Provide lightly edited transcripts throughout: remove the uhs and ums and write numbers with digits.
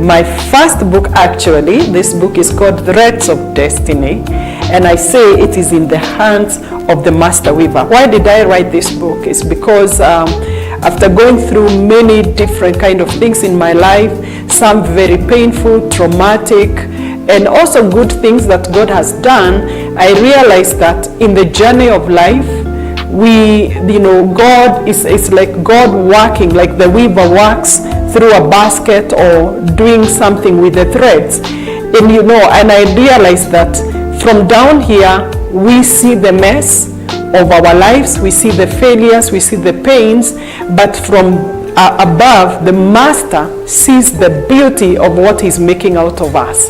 my first book, actually. This book is called Threads of Destiny, and I say it is in the hands of the master weaver. Why did I write this book? It's because after going through many different kind of things in my life, some very painful, traumatic, and also good things that God has done, I realized that in the journey of life, God is like God working, like the weaver works through a basket or doing something with the threads. And I realized that from down here, we see the mess of our lives, we see the failures, we see the pains, but from above, the master sees the beauty of what he's making out of us.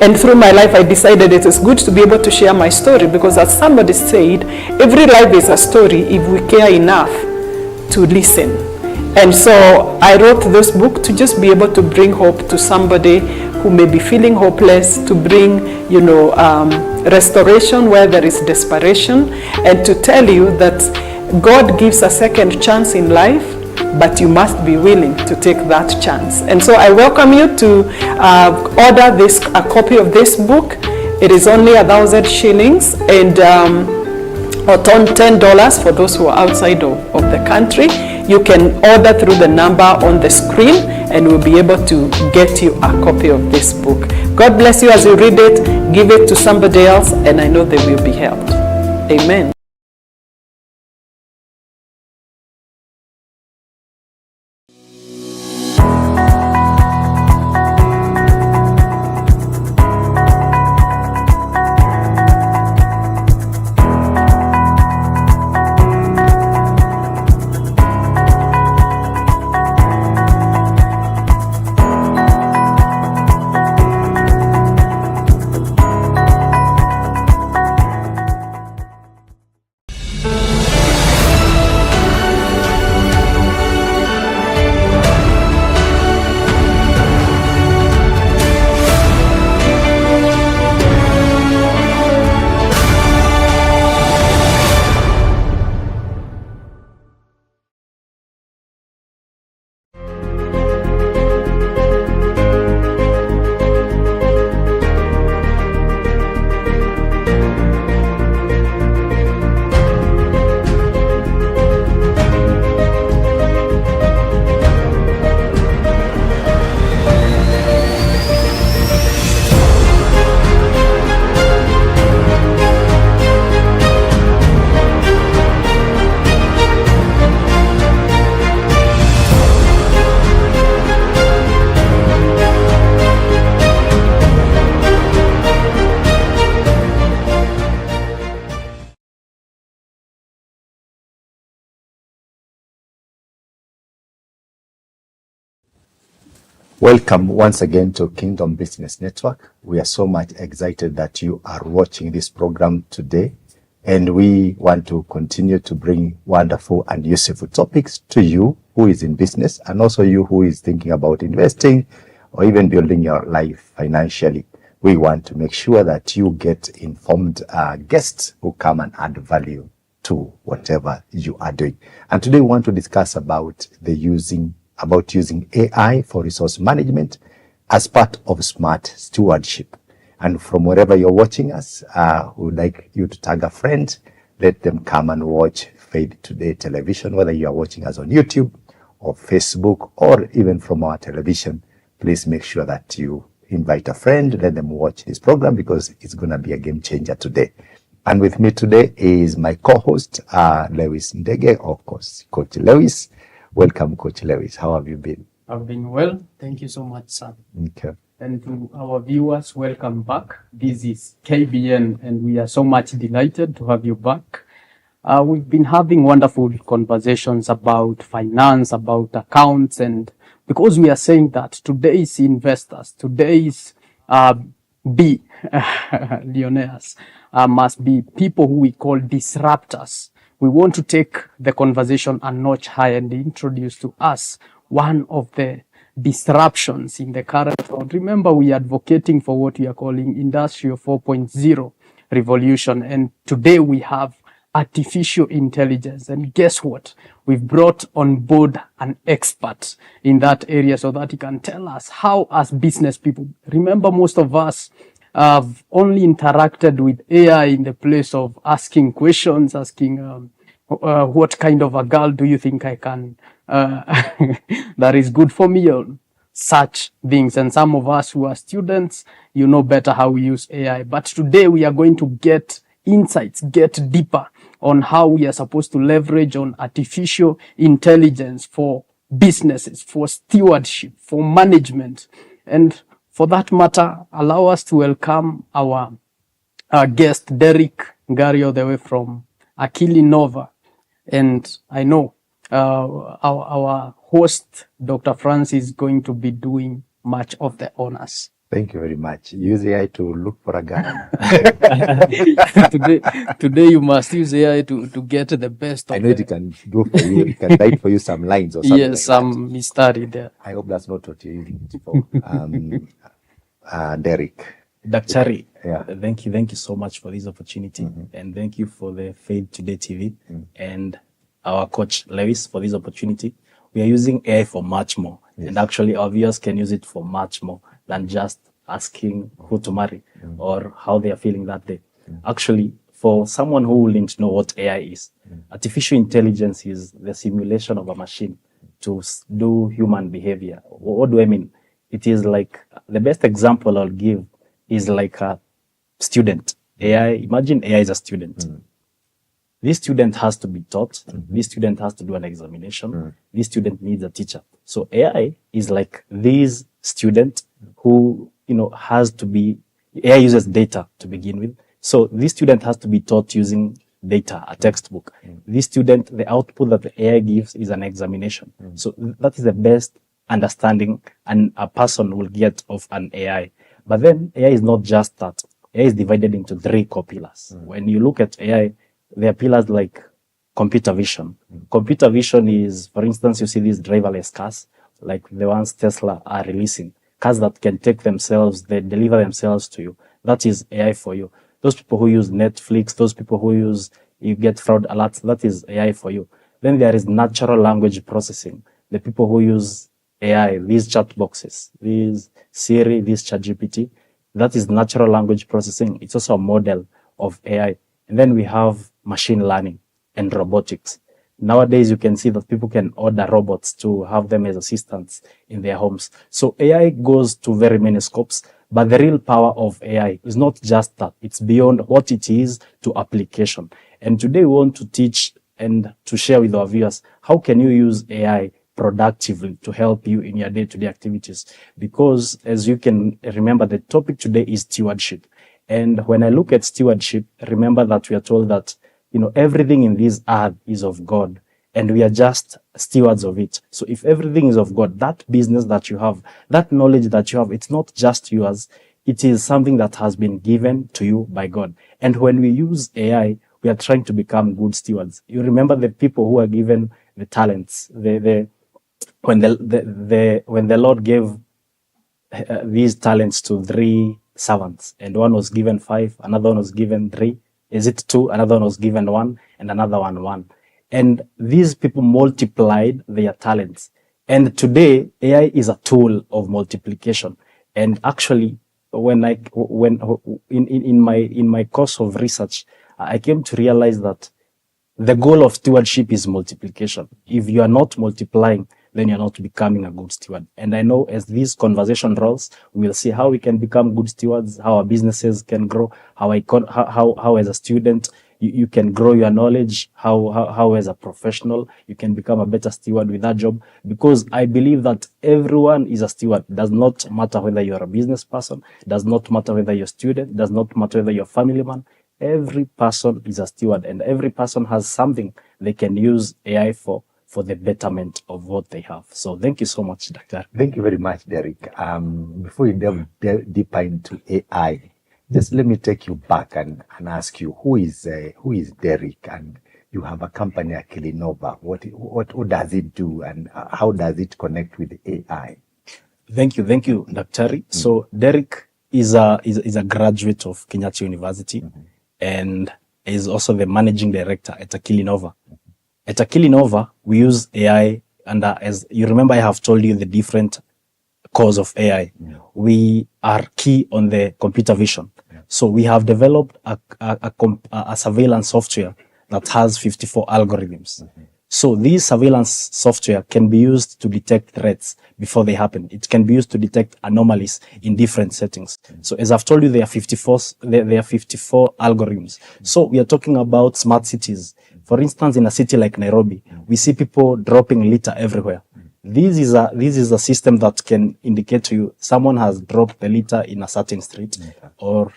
And through my life, I decided it is good to be able to share my story, because as somebody said, every life is a story if we care enough to listen. And so I wrote this book to just be able to bring hope to somebody who may be feeling hopeless, to bring, restoration where there is desperation, and to tell you that God gives a second chance in life, but you must be willing to take that chance. And so I welcome you to order a copy of this book. It is only 1,000 shillings and or $10 for those who are outside of the country. You can order through the number on the screen, and we'll be able to get you a copy of this book. God bless you as you read it. Give it to somebody else, and I know they will be helped. Amen. Welcome once again to Kingdom Business Network. We are so much excited that you are watching this program today, and we want to continue to bring wonderful and useful topics to you who is in business, and also you who is thinking about investing or even building your life financially. We want to make sure that you get informed guests who come and add value to whatever you are doing. And today we want to discuss about using AI for resource management as part of smart stewardship. And from wherever you're watching us, we would like you to tag a friend, let them come and watch Faith Today television, whether you are watching us on YouTube or Facebook or even from our television. Please make sure that you invite a friend, let them watch this program, because it's going to be a game changer today. And with me today is my co-host, Lewis Ndege, of course, Coach Lewis. Welcome, Coach Lewis. How have you been? I've been well. Thank you so much, sir. Okay. And to our viewers, welcome back. This is KBN, and we are so much delighted to have you back. We've been having wonderful conversations about finance, about accounts, and because we are saying that today's investors, today's millionaires must be people who we call disruptors. We want to take the conversation a notch higher and introduce to us one of the disruptions in the current world. Remember, we are advocating for what we are calling Industrial 4.0 revolution. And today we have artificial intelligence. And guess what? we've brought on board an expert in that area so that he can tell us how, as business people, remember most of us have only interacted with AI in the place of asking questions, asking what kind of a girl do you think I can that is good for me, or such things. And some of us who are students, you know better how we use AI. But today we are going to get insights, get deeper on how we are supposed to leverage on artificial intelligence for businesses, for stewardship, for management. And for that matter, allow us to welcome our guest, Derrick Ngari, all the way from AkiliNova. And I know our host, Dr. Francis, is going to be doing much of the honors. Thank you very much. Use AI to look for a guy. Today you must use AI to get the best of I know it can do for you. It can write for you some lines or something. Yes, like some mystery there. I hope that's not what you're using it for. Derrick. Dr. Yeah. Thank you so much for this opportunity. And thank you for the Faith Today TV and our coach Lewis for this opportunity. We are using AI for much more. Yes. And actually our viewers can use it for much more than just asking who to marry or how they are feeling that day. Actually, for someone who wouldn't know what AI is, artificial intelligence is the simulation of a machine to do human behavior. What do I mean? It is like, the best example I'll give is like a student. AI, imagine AI is a student. This student has to be taught. This student has to do an examination. This student needs a teacher. So AI is like this student who, has to be, AI uses data to begin with. So this student has to be taught using data, a textbook. This student, the output that the AI gives is an examination. So that is the best understanding and a person will get of an AI. But then AI is not just that. AI is divided into 3 core pillars. When you look at AI, there are pillars like computer vision. Computer vision is, for instance, you see these driverless cars, like the ones Tesla are releasing. Cars that can take themselves, they deliver themselves to you. That is AI for you. Those people who use Netflix, those people who use, you get fraud alerts, that is AI for you. Then there is natural language processing. The people who use AI, these chat boxes, these Siri, this ChatGPT, that is natural language processing. It's also a model of AI. And then we have machine learning and robotics. Nowadays, you can see that people can order robots to have them as assistants in their homes. So AI goes to very many scopes, but the real power of AI is not just that. It's beyond what it is to application. And today we want to teach and to share with our viewers, how can you use AI productively to help you in your day-to-day activities? Because as you can remember, the topic today is stewardship. And when I look at stewardship, remember that we are told that, everything in this earth is of God and we are just stewards of it. So if everything is of God, that business that you have, that knowledge that you have, it's not just yours. It is something that has been given to you by God. And when we use AI, we are trying to become good stewards. You remember the people who are given the talents, when the Lord gave these talents to 3 servants, and one was given 5, another one was given 3. Is it 2? Another one was given 1, and another 1. And these people multiplied their talents. And today, AI is a tool of multiplication. And actually, in my course of research, I came to realize that the goal of stewardship is multiplication. If you are not multiplying, then you're not becoming a good steward. And I know as this conversation rolls, we'll see how we can become good stewards, how our businesses can grow, how as a student you can grow your knowledge, how as a professional you can become a better steward with that job. Because I believe that everyone is a steward. It does not matter whether you're a business person, it does not matter whether you're a student, it does not matter whether you're a family man. Every person is a steward, and every person has something they can use AI for the betterment of what they have. So thank you so much, Doctor. Thank you very much, Derrick. Before we delve deeper into AI, just let me take you back and ask you, who is Derrick? And you have a company, AkiliNova. What does it do, and how does it connect with AI? Thank you, Dr. So Derrick is a graduate of Kenyatta University and is also the managing director at AkiliNova. At AkiliNova, we use AI, and as you remember, I have told you the different cores of AI. We are key on the computer vision. So we have developed a surveillance software that has 54 algorithms. So these surveillance software can be used to detect threats before they happen. It can be used to detect anomalies in different settings. So as I've told you, there are 54 algorithms. So we are talking about smart cities. For instance, in a city like Nairobi, we see people dropping litter everywhere. This is a system that can indicate to you someone has dropped the litter in a certain street, or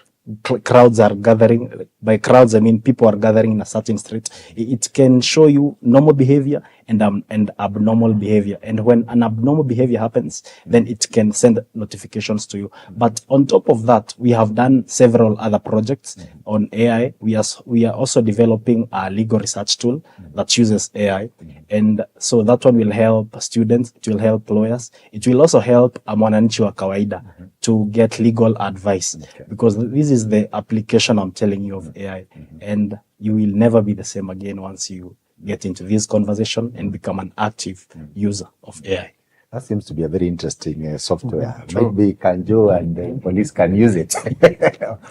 crowds are gathering. By crowds, I mean people are gathering in a certain street. It can show you normal behavior and abnormal behavior. And when an abnormal behavior happens, then it can send notifications to you. But on top of that, we have done several other projects on AI. We are also developing a legal research tool that uses AI. And so that one will help students, it will help lawyers, it will also help a mwananchi wa kawaida to get legal advice, because this is the application I'm telling you of AI, and you will never be the same again once you get into this conversation and become an active user of AI. That seems to be a very interesting software. Maybe Kanjo and the police can use it.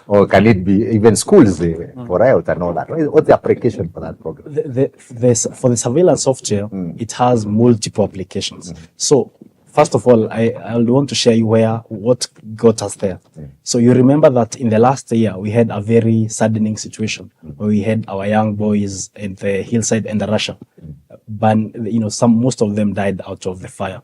Or can it be even schools for riot and all that? What's the application for that program? For the surveillance software, it has multiple applications. So first of all, I want to share you what got us there. So you remember that in the last year, we had a very saddening situation where we had our young boys in the hillside and the Russia. But most of them died out of the fire.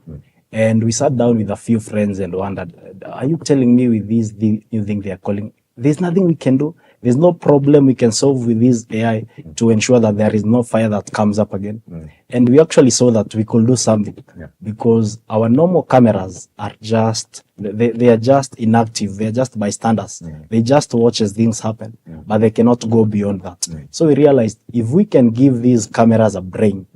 And we sat down with a few friends and wondered, are you telling me with this new thing they are calling, there's nothing we can do? There's no problem we can solve with this AI to ensure that there is no fire that comes up again. And we actually saw that we could do something, because our normal cameras are just, they are just inactive. They are just bystanders. They just watch as things happen, but they cannot go beyond that. So we realized if we can give these cameras a brain,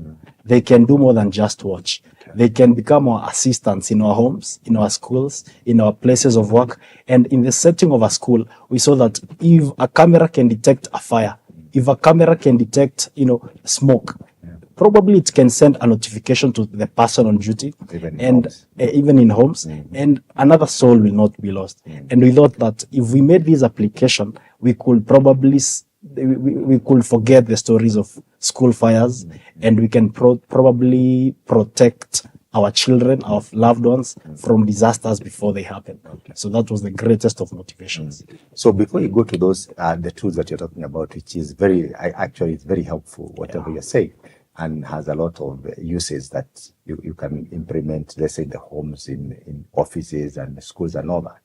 they can do more than just watch. They can become our assistants in our homes, in our schools, in our places of work. And in the setting of a school, we saw that if a camera can detect a fire, if a camera can detect, smoke, probably it can send a notification to the person on duty, even in homes, and another soul will not be lost. And we thought that if we made this application, we could probably we could forget the stories of school fires, and we can probably protect our children, our loved ones, from disasters before they happen. So that was the greatest of motivations. So before you go to those, the tools that you're talking about, which is it's very helpful, whatever you're saying, and has a lot of uses that you can implement, let's say in the homes, in offices and schools and all that.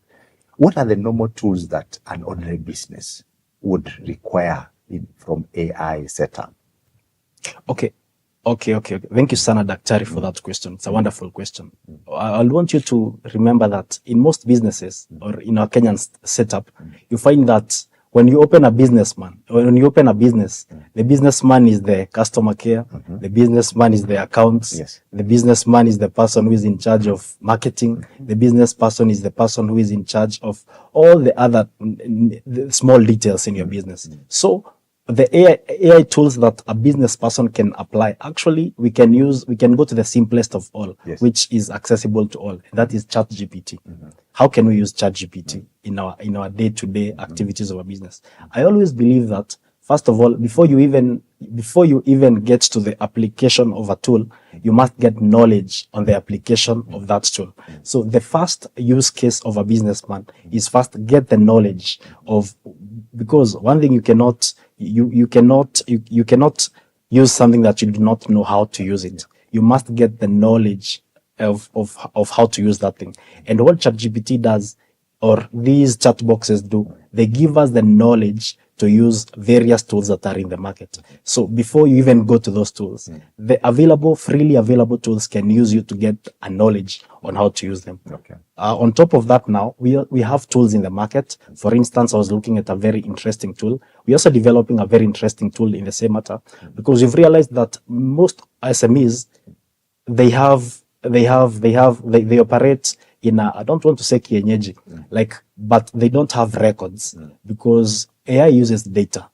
What are the normal tools that an ordinary business would require from AI setup? Okay. Thank you, Sana Daktari, for that question. It's a wonderful question. I want you to remember that in most businesses, or in our Kenyan setup, you find that when you open a business, the businessman is the customer care, the businessman is the accounts, the businessman is the person who is in charge of marketing, the business person is the person who is in charge of all the other small details in your business. So the AI tools that a business person can apply, actually we can go to the simplest of all, which is accessible to all. That is ChatGPT. How can we use ChatGPT in our day-to-day activities of a business? I always believe that, first of all, before you even get to the application of a tool, you must get knowledge on the application of that tool. So the first use case of a businessman is first get the knowledge of, because one thing you cannot use something that you do not know how to use it. You must get the knowledge of how to use that thing. And what ChatGPT does, or these chat boxes do, they give us the knowledge to use various tools that are in the market. So before you even go to those tools, the freely available tools can use you to get a knowledge on how to use them. On top of that, now we have tools in the market. For instance, I was looking at a very interesting tool. We're also developing a very interesting tool in the same matter, because we've realized that most SMEs, they operate in a, I don't want to say kienyeji, but they don't have records, because AI uses data.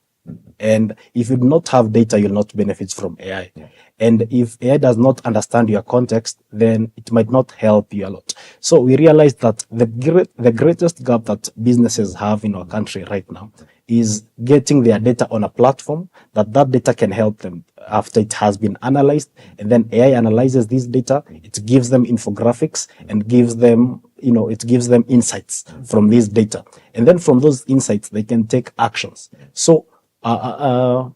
And if you do not have data, you'll not benefit from AI. And if AI does not understand your context, then it might not help you a lot. So we realized that the greatest gap that businesses have in our country right now is getting their data on a platform that data can help them after it has been analyzed. And then AI analyzes this data, it gives them infographics and gives them, it gives them insights from this data. And then from those insights, they can take actions. So the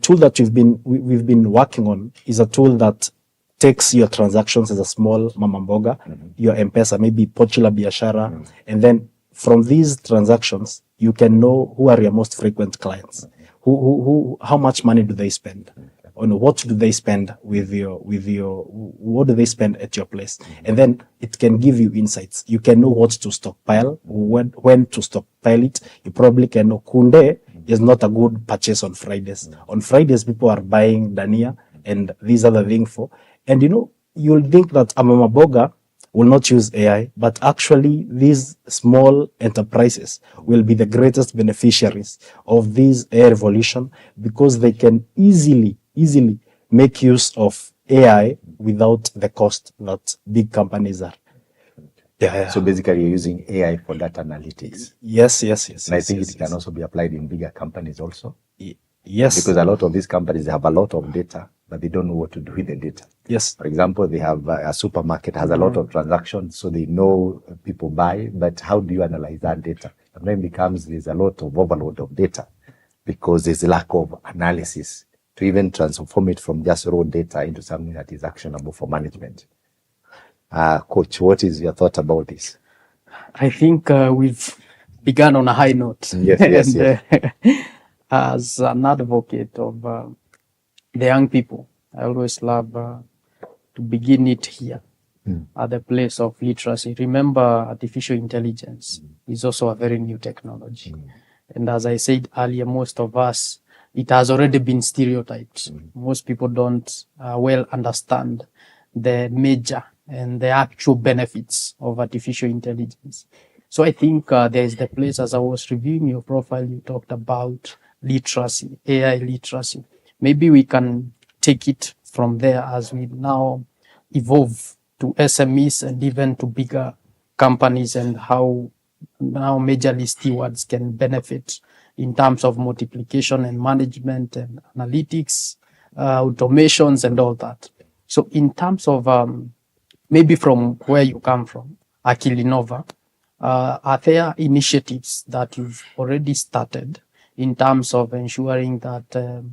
tool that we've been working on is a tool that takes your transactions as a small mama mboga, your M-Pesa, maybe Pochi la Biashara, and then from these transactions, you can know who are your most frequent clients, how much money do they spend, what do they spend what do they spend at your place, and then it can give you insights. You can know what to stockpile, when to stockpile it. You probably can know Kunde is not a good purchase on Fridays. On Fridays, people are buying Dania and these other things and you'll think that a mama boga will not use AI, but actually these small enterprises will be the greatest beneficiaries of this AI revolution because they can easily make use of AI without the cost that big companies are. Yeah. So basically you're using AI for data analytics. Yes. And I think it can also be applied in bigger companies also. Yes. Because a lot of these companies have a lot of data, but they don't know what to do with the data. Yes. For example, they have a supermarket has a lot of transactions, so they know people buy, but how do you analyze that data? And then there's a lot of overload of data because there's a lack of analysis to even transform it from just raw data into something that is actionable for management. Coach, what is your thought about this? I think we've begun on a high note. Yes. As an advocate of the young people, I always love to begin it here at the place of literacy. Remember, artificial intelligence is also a very new technology. And as I said earlier, most of us, it has already been stereotyped. Most people don't well understand the major and the actual benefits of artificial intelligence. So I think there is the place, as I was reviewing your profile, you talked about literacy, AI literacy. Maybe we can take it from there as we now evolve to SMEs and even to bigger companies, and how now majorly stewards can benefit in terms of multiplication and management and analytics, automations and all that. So in terms of maybe from where you come from, AkiliNova, are there initiatives that you've already started in terms of ensuring that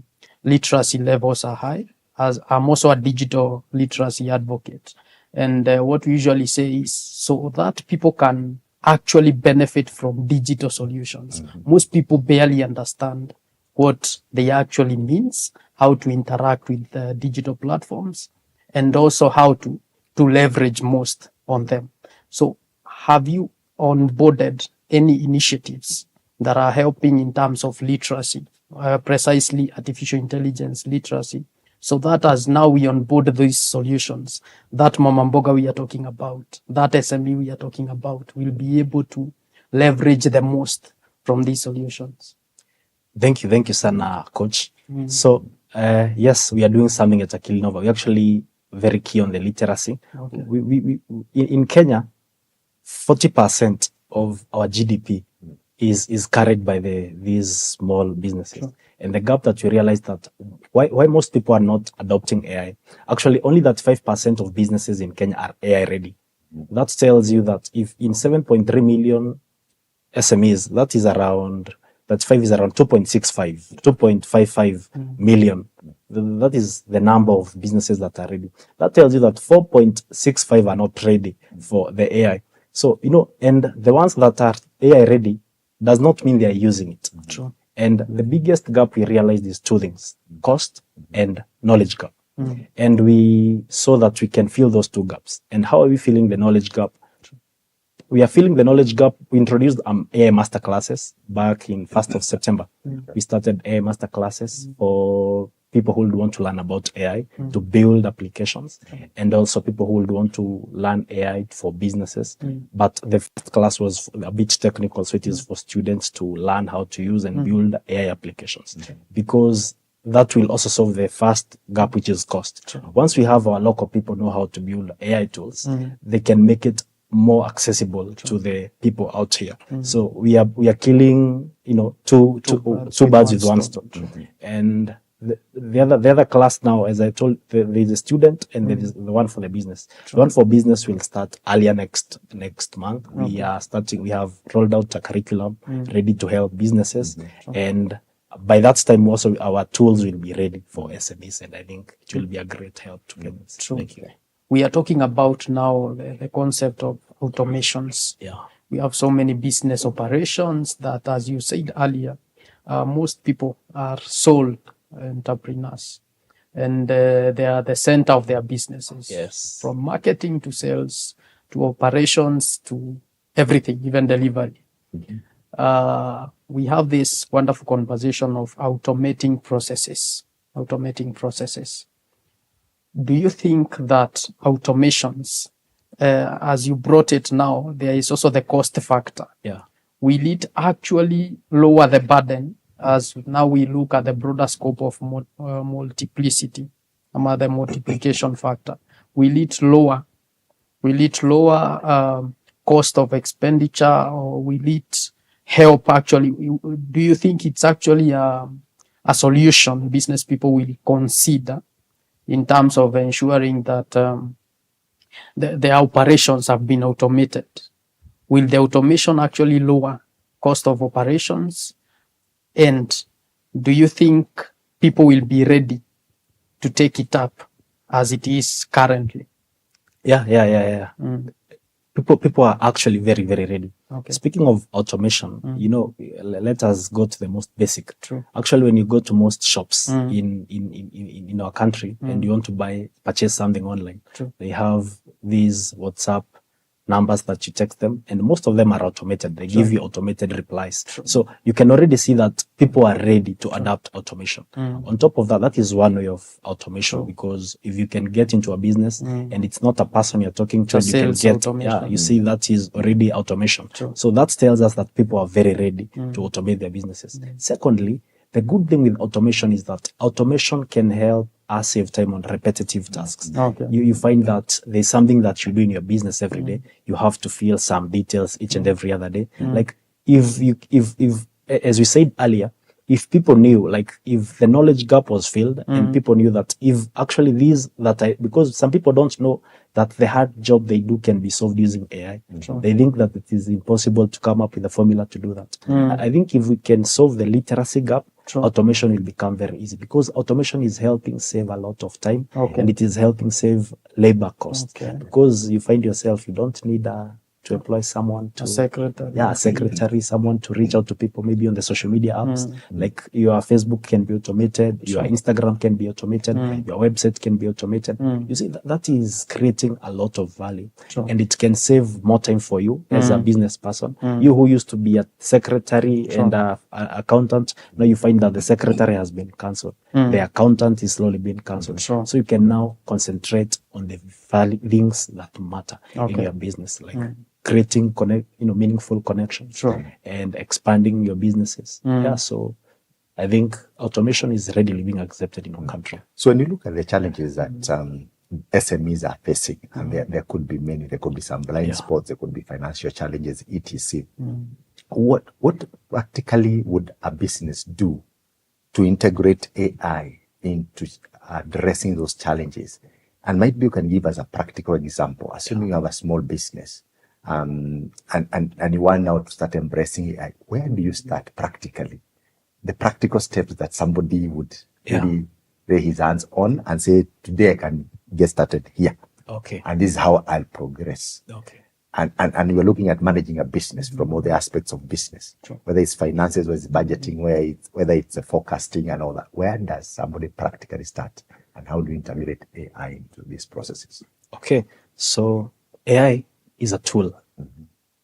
literacy levels are high? As I'm also a digital literacy advocate. And what we usually say is so that people can actually benefit from digital solutions. Most people barely understand what they actually means, how to interact with digital platforms, and also how to leverage most on them. So have you onboarded any initiatives that are helping in terms of literacy, precisely artificial intelligence literacy, so that as now we onboard these solutions, that mama mboga we are talking about, that SME we are talking about, will be able to leverage the most from these solutions? Thank you, Sana, Coach. So yes, we are doing something at AkiliNova. We're actually very key on the literacy. Okay. We in Kenya, 40% of our GDP is carried by these small businesses. Sure. And the gap that we realized that why most people are not adopting AI, actually only that 5% of businesses in Kenya are AI ready. That tells you that if in 7.3 million SMEs, that is around 2.55 million. That is the number of businesses that are ready. That tells you that 4.65 are not ready for the AI. So, and the ones that are AI ready does not mean they are using it. True. And the biggest gap we realized is two things: cost and knowledge gap. And we saw that we can fill those two gaps. And how are we filling the knowledge gap? We are filling the knowledge gap. We introduced AI masterclasses back in 1st of September. We started AI masterclasses for people who would want to learn about AI to build applications, and also people who would want to learn AI for businesses. But the first class was a bit technical, so it is for students to learn how to use and build AI applications, because that will also solve the first gap, which is cost. Once we have our local people know how to build AI tools, they can make it more accessible to the people out here. So we are killing, two birds with one stone. And the other class now, as I told, there is a student and there is the one for the business. The one for business will start earlier next month. We have rolled out a curriculum ready to help businesses, and by that time also our tools will be ready for SMEs, and I think it will be a great help to them. Thank you. We are talking about now the concept of automations. Yeah. We have so many business operations that, as you said earlier, most people are sole entrepreneurs, and they are the center of their businesses. Yes. From marketing to sales to operations to everything, even delivery. We have this wonderful conversation of automating processes. Do you think that automations, as you brought it now, there is also the cost factor? Yeah. Will it actually lower the burden, as now we look at the broader scope of multiplicity, the multiplication factor? Will it lower cost of expenditure, or will it help actually? Do you think it's actually a solution business people will consider in terms of ensuring that the operations have been automated? Will the automation actually lower cost of operations? And do you think people will be ready to take it up as it is currently? Yeah. People are actually very, very ready. Okay. Speaking of automation, let us go to the most basic. True. Actually, when you go to most shops in our country and you want to purchase something online, True. they have these WhatsApp numbers that you text them, and most of them are automated. They give you automated replies. So you can already see that people are ready to adapt automation. On top of that, that is one way of automation, because if you can get into a business and it's not a person you're talking to, you can get, you see that is already automation. So that tells us that people are very ready to automate their businesses. Secondly, the good thing with automation is that automation can help us save time on repetitive tasks. Okay. You find that there's something that you do in your business every day. You have to fill some details each and every other day. Like if as we said earlier, if people knew, like if the knowledge gap was filled and people knew that if actually because some people don't know that the hard job they do can be solved using AI. They think that it is impossible to come up with a formula to do that. I think if we can solve the literacy gap, automation will become very easy, because automation is helping save a lot of time and it is helping save labor costs. Because you find yourself, you don't need to employ someone to secretary, someone to reach out to people maybe on the social media apps. Like your Facebook can be automated, your Instagram can be automated, your website can be automated. You see, that is creating a lot of value, and it can save more time for you as a business person. You who used to be a secretary and a accountant, now you find that the secretary has been cancelled. The accountant is slowly being cancelled. So you can now concentrate on the things that matter in your business, like creating meaningful connections and expanding your businesses. So I think automation is readily being accepted in our country. So when you look at the challenges that SMEs are facing, and there could be many, there could be some blind spots, there could be financial challenges, etc. What practically would a business do to integrate AI into addressing those challenges? And maybe you can give us a practical example, assuming you have a small business and you want now to start embracing AI. Where do you start practically? The practical steps that somebody would really lay his hands on and say, today I can get started here. Okay. And this is how I'll progress. Okay. And we're looking at managing a business from all the aspects of business, whether it's finances, whether it's budgeting, whether it's forecasting and all that. Where does somebody practically start, and how do you integrate AI into these processes? Okay, so AI is a tool.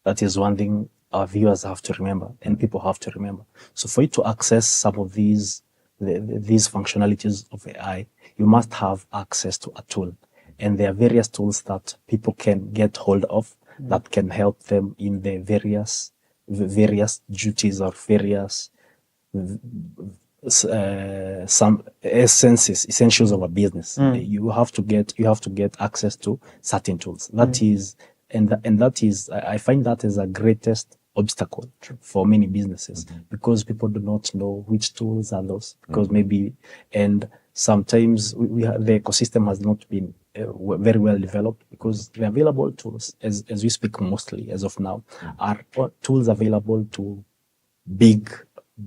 That is one thing our viewers have to remember and people have to remember. So for you to access some of these these functionalities of AI, you must have access to a tool. And there are various tools that people can get hold of that can help them in the various duties or various some essentials of a business. You have to get access to certain tools. That is, I find that is the greatest obstacle for many businesses, because people do not know which tools are those, because maybe, and sometimes the ecosystem has not been very well developed, because the available tools, as we speak mostly as of now, are tools available to big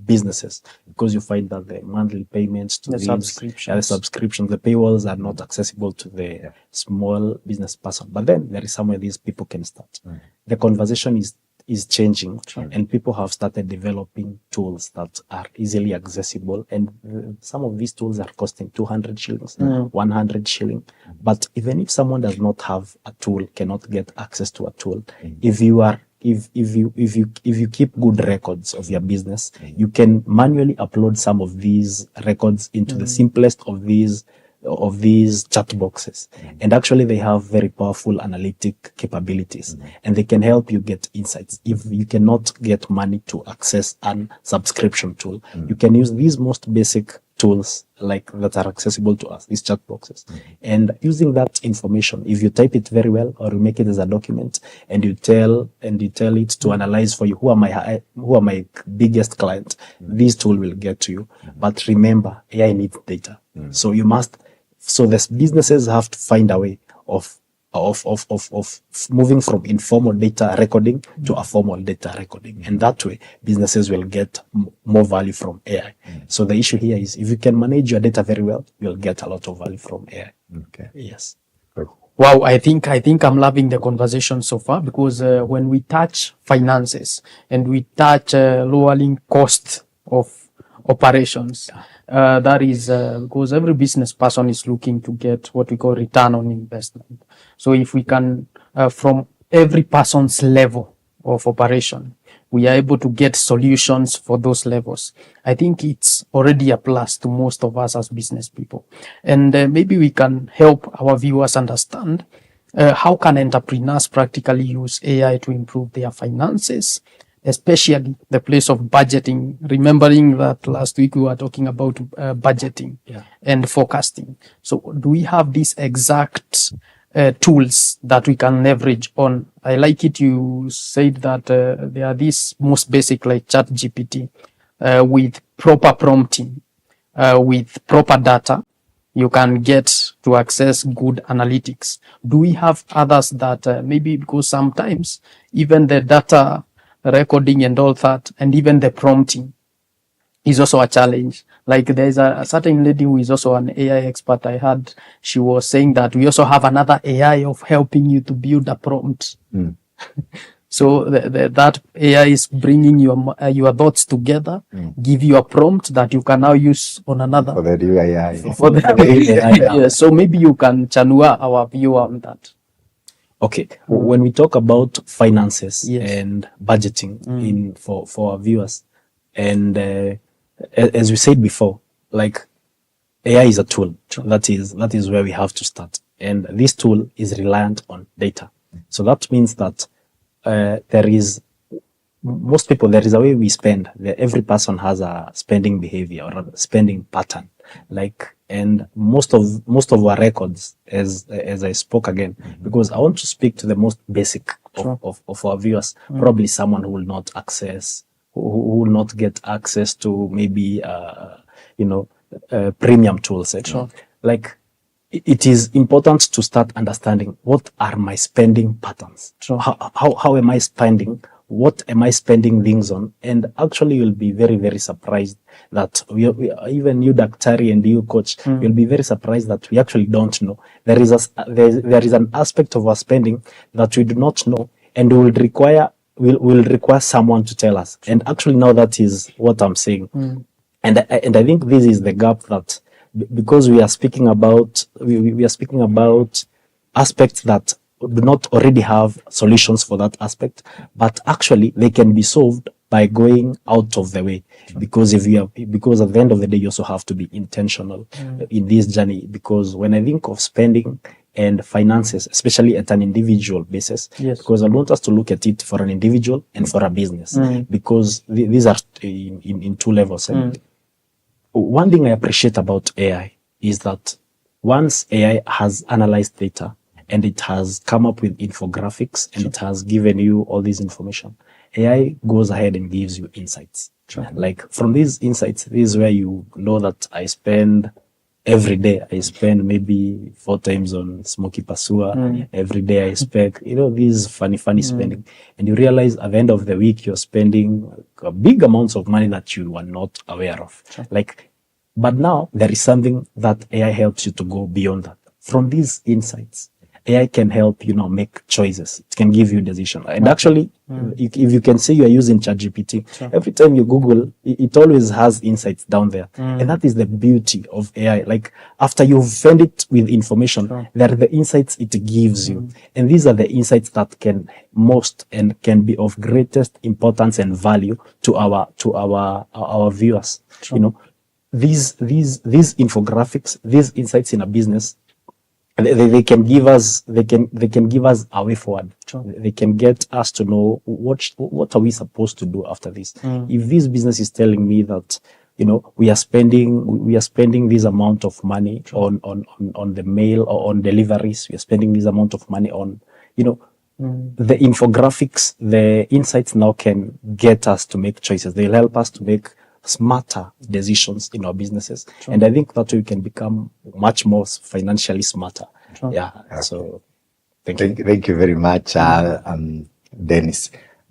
businesses, because you find that the monthly payments to the subscriptions, the paywalls are not accessible to the small business person. But then there is somewhere these people can start. The conversation is changing, and people have started developing tools that are easily accessible, and some of these tools are costing 200 shillings, 100 shilling. But even if someone does not have a tool, cannot get access to a tool, if you keep good records of your business, you can manually upload some of these records into the simplest of these chat boxes. And actually they have very powerful analytic capabilities, and they can help you get insights. If you cannot get money to access a subscription tool, you can use these most basic tools like that are accessible to us, these chat boxes. And using that information, if you type it very well, or you make it as a document, and you tell it to analyze for you, who are my biggest client, this tool will get to you. But remember, AI needs data. So the businesses have to find a way of moving from informal data recording to a formal data recording. And that way, businesses will get more value from AI. So the issue here is, if you can manage your data very well, you'll get a lot of value from AI. Okay. Yes. Wow, I think I'm loving the conversation so far, because when we touch finances and we touch lowering cost of operations, that is because every business person is looking to get what we call return on investment. So if we can, from every person's level of operation, we are able to get solutions for those levels, I think it's already a plus to most of us as business people. And maybe we can help our viewers understand how can entrepreneurs practically use AI to improve their finances, especially the place of budgeting, remembering that last week we were talking about budgeting and forecasting. So do we have these exact tools that we can leverage on? I like it you said that there are these most basic like ChatGPT with proper prompting, with proper data, you can get to access good analytics. Do we have others that maybe, because sometimes even the data recording and all that, and even the prompting is also a challenge. Like there's a certain lady who is also an AI expert. I heard she was saying that we also have another AI of helping you to build a prompt. So that AI is bringing your thoughts together, give you a prompt that you can now use on another. For the new AI. For the AI. Yeah, so maybe you can chanua our view on that. Okay, when we talk about finances and budgeting for our viewers, and as we said before, like AI is a tool. That is where we have to start, and this tool is reliant on data. So that means that there is a way we spend. Every person has a spending behavior or a spending pattern, and most of our records, as I spoke again, because I want to speak to the most basic of our viewers, probably someone who will not get access to maybe premium tools. Like it is important to start understanding, what are my spending patterns? How am I spending? What am I spending things on? And actually, you'll be very, very surprised that even you, Daktari, and you, Coach, you'll be very surprised that we actually don't know. There is an aspect of our spending that we do not know, and will require someone to tell us. And actually, now that is what I'm saying. And I think this is the gap, that because we are speaking about aspects that do not already have solutions for that aspect, but actually they can be solved by going out of the way. Because because at the end of the day, you also have to be intentional in this journey. Because when I think of spending and finances, especially at an individual basis, because I want us to look at it for an individual and for a business, because these are in two levels. And one thing I appreciate about AI is that once AI has analyzed data and it has come up with infographics and it has given you all this information, AI goes ahead and gives you insights. Like from these insights, this is where you know that I spend every day, I spend maybe 4 times on smoky pasua. Every day I spend, these funny spending. And you realize at the end of the week, you're spending a big amounts of money that you were not aware of. But now there is something that AI helps you to go beyond that. From these insights, AI can help you make choices. It can give you decision. And actually, if you can say you are using ChatGPT, every time you Google, it always has insights down there. And that is the beauty of AI. Like after you've fed it with information, there are the insights it gives you. And these are the insights that can most and can be of greatest importance and value to our viewers. These infographics, these insights in a business, they can give us a way forward. They can get us to know what are we supposed to do after this. If this business is telling me that we are spending this amount of money on the mail or on deliveries, we are spending this amount of money on the infographics, the insights now can get us to make choices. They'll help us to make smarter decisions in our businesses. And I think that we can become much more financially smarter. So thank you. Thank you very much,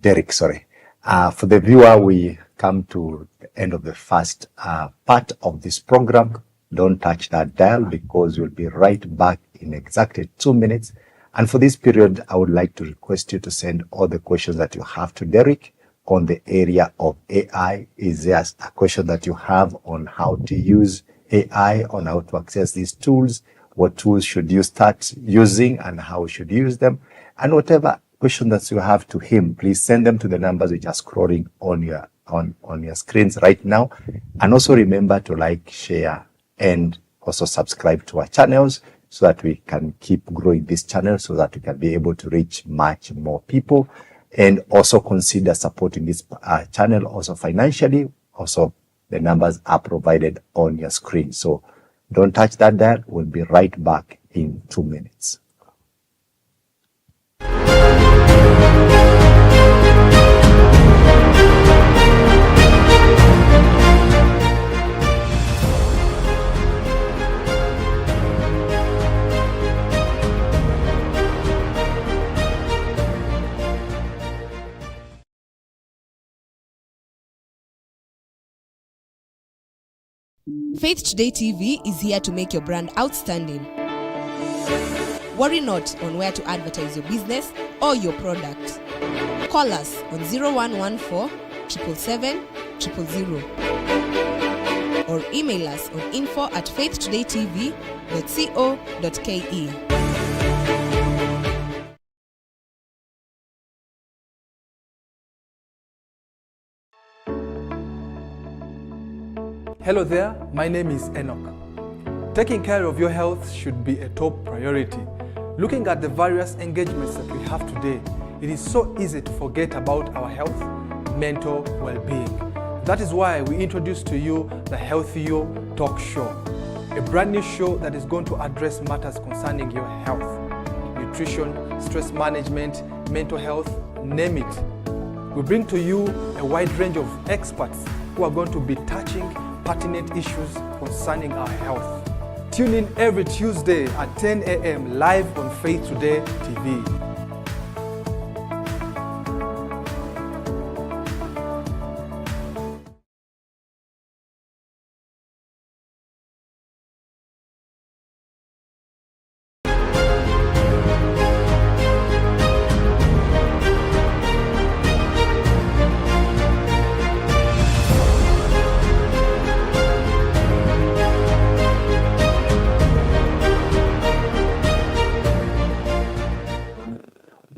Derrick, sorry. For the viewer, we come to the end of the first part of this program. Don't touch that dial because we'll be right back in exactly 2 minutes. And for this period, I would like to request you to send all the questions that you have to Derrick on the area of AI. Is there a question that you have on how to use AI, on how to access these tools? What tools should you start using and how should you use them? And whatever question that you have to him, please send them to the numbers which are scrolling on your screens right now. And also remember to like, share, and also subscribe to our channels so that we can keep growing this channel so that we can be able to reach much more people. And also consider supporting this channel also financially. Also, the numbers are provided on your screen. So don't touch that dial. We'll be right back in 2 minutes. Faith Today TV is here to make your brand outstanding. Worry not on where to advertise your business or your product. Call us on 0114 777 000 or email us on info@faithtodaytv.co.ke. Hello there, my name is Enoch. Taking care of your health should be a top priority. Looking at the various engagements that we have today, it is so easy to forget about our health, mental well-being. That is why we introduce to you the Healthy You Talk Show, a brand new show that is going to address matters concerning your health, nutrition, stress management, mental health, name it. We bring to you a wide range of experts who are going to be touching pertinent issues concerning our health. Tune in every Tuesday at 10 a.m. live on Faith Today TV.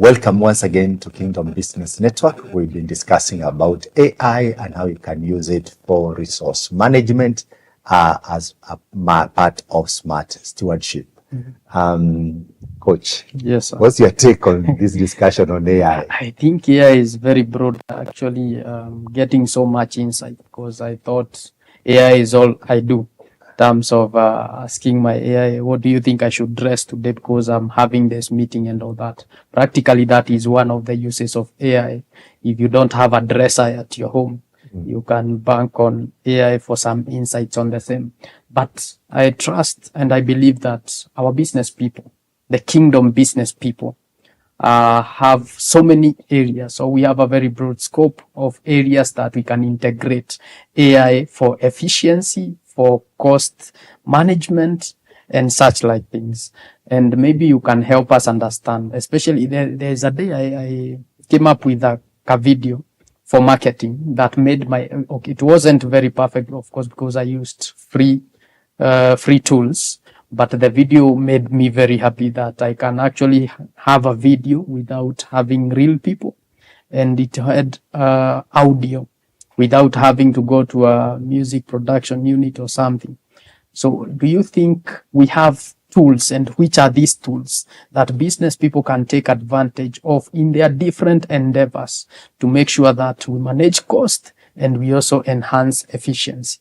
Welcome once again to Kingdom Business Network. We've been discussing about AI and how you can use it for resource management as a part of smart stewardship. Coach, Yes, sir. what's your take on this discussion on AI? I think AI is very broad, actually, getting so much insight, because I thought AI is all I do. In terms of asking my AI, what do you think I should dress today, because I'm having this meeting and all that. Practically, that is one of the uses of AI. If you don't have a dresser at your home, you can bank on AI for some insights on the same. But I trust and I believe that our business people, the Kingdom business people, have so many areas. So we have a very broad scope of areas that we can integrate AI for efficiency, for cost management, and such like things. And maybe you can help us understand, especially there's a day I came up with a video for marketing that made okay, it wasn't very perfect, of course, because I used free tools, but the video made me very happy that I can actually have a video without having real people, and it had audio without having to go to a music production unit or something. So do you think we have tools, and which are these tools that business people can take advantage of in their different endeavors to make sure that we manage cost and we also enhance efficiency?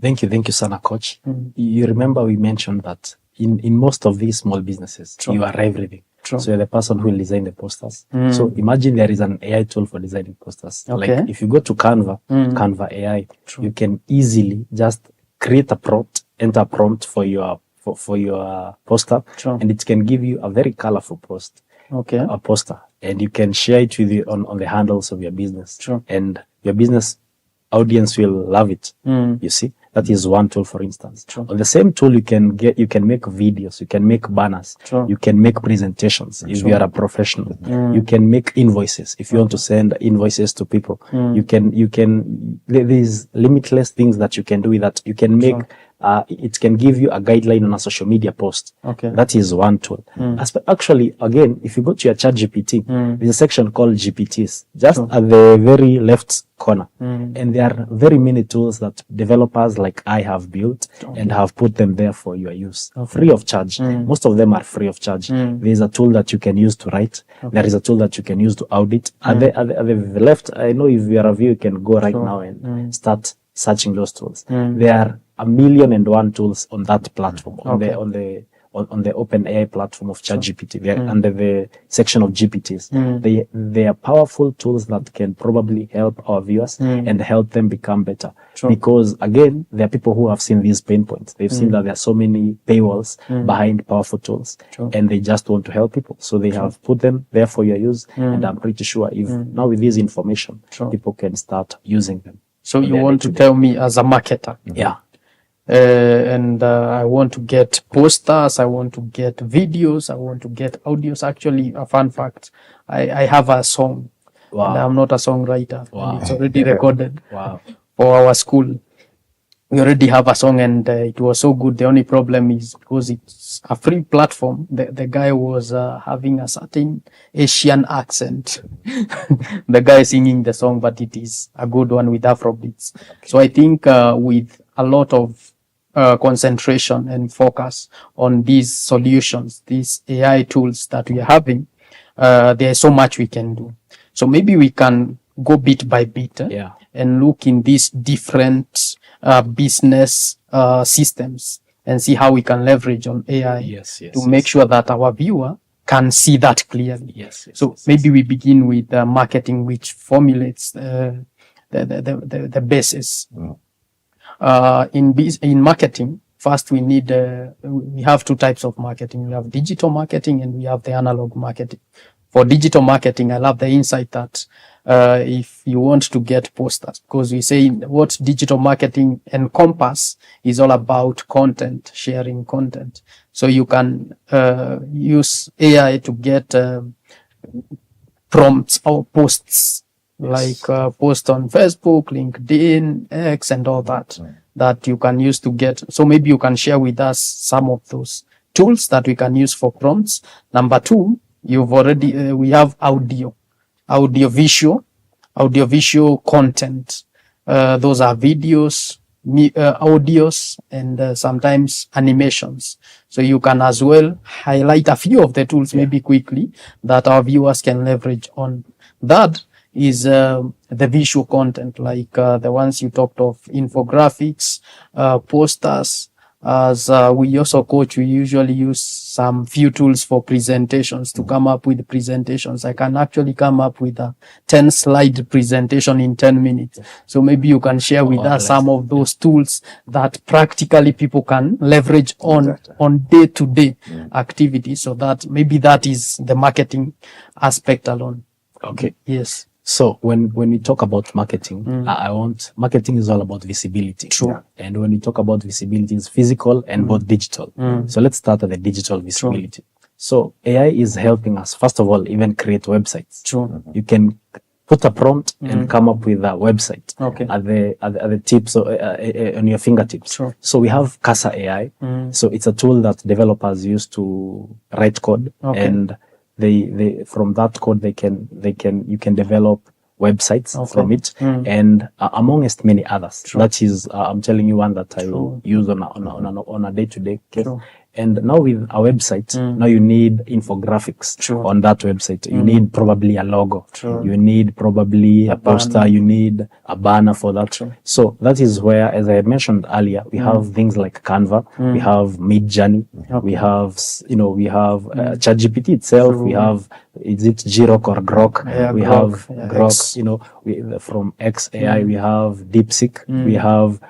Thank you, Sana Coach. You remember we mentioned that in most of these small businesses, True. you are everything. True. So you're the person who will design the posters. So imagine there is an AI tool for designing posters. Okay. Like if you go to Canva AI, True. you can easily just create a prompt, enter a prompt for your poster, True. and it can give you a very colorful a poster, and you can share it with you on the handles of your business. True. And your business audience will love it. You see, that is one tool, for instance. True. On the same tool, you can make videos, you can make banners, True. you can make presentations if you are a professional. You can make invoices if you want to send invoices to people. You can there's limitless things that you can do with that. You can make it can give you a guideline on a social media post. Okay. That is one tool. Actually, again, if you go to your ChatGPT, there's a section called GPTs, just at the very left corner. And there are very many tools that developers like I have built and have put them there for your use, free of charge. Most of them are free of charge. There's a tool that you can use to write. There is a tool that you can use to audit. At the left, I know if you are a viewer, you can go right now and start searching those tools. There are 1,000,001 tools on that platform, on the OpenAI platform of ChatGPT. They're under the section of GPTs. They are powerful tools that can probably help our viewers and help them become better. True. Because again, there are people who have seen these pain points. They've seen that there are so many paywalls behind powerful tools, and they just want to help people. So they have put them there for your use. And I'm pretty sure if now with this information, people can start using them. So you want to tell me, as a marketer, Yeah. and I want to get posters, I want to get videos, I want to get audios. Actually, a fun fact, I have a song. Wow. And I'm not a songwriter. Wow. And it's already recorded Wow. for our school. We already have a song, and it was so good. The only problem is because it's a free platform, the guy was having a certain Asian accent. The guy singing the song, but it is a good one with Afrobeats. So I think with a lot of concentration and focus on these solutions, these AI tools that we are having, there is so much we can do. So maybe we can go bit by bit and look in these different business systems and see how we can leverage on AI to make sure that our viewer can see that clearly. So maybe we begin with marketing, which formulates the basis. In marketing, first we need we have two types of marketing. We have digital marketing and we have the analog marketing. For digital marketing, I love the insight that if you want to get posters, because we say what digital marketing encompass is all about content, sharing content. So you can use AI to get prompts or posts, like post on Facebook, LinkedIn, X, and all that, that you can use to get. So maybe you can share with us some of those tools that we can use for prompts. Number two, You've already, we have audio visual content. Those are videos, audios, and sometimes animations. So you can as well highlight a few of the tools maybe quickly that our viewers can leverage on. That is the visual content, like the ones you talked of, infographics, posters. As we also coach, we usually use some few tools for presentations to come up with presentations. I can actually come up with a 10-slide presentation in 10 minutes. So maybe you can share with us some of those tools that practically people can leverage on day-to-day activities. So that maybe that is the marketing aspect alone. Okay. Yes. So when we talk about marketing, marketing is all about visibility. True. Yeah. And when we talk about visibility, it's physical and both digital. So let's start at the digital visibility. So AI is helping us, first of all, even create websites. True. You can put a prompt and come up with a website at the tips on your fingertips. Sure. So we have Casa AI. So it's a tool that developers use to write code, and they from that code you can develop websites from it, and amongst many others. That is, I'm telling you one that I will use on a day-to-day case. And now with a website, now you need infographics on that website. You need probably a logo. You need probably a poster. You need a banner for that. So that is where, as I mentioned earlier, we have things like Canva, we have Midjourney, we have, we have ChatGPT itself, we have, is it Grok or Grok? We have Grok, from XAI, we have DeepSeek, we have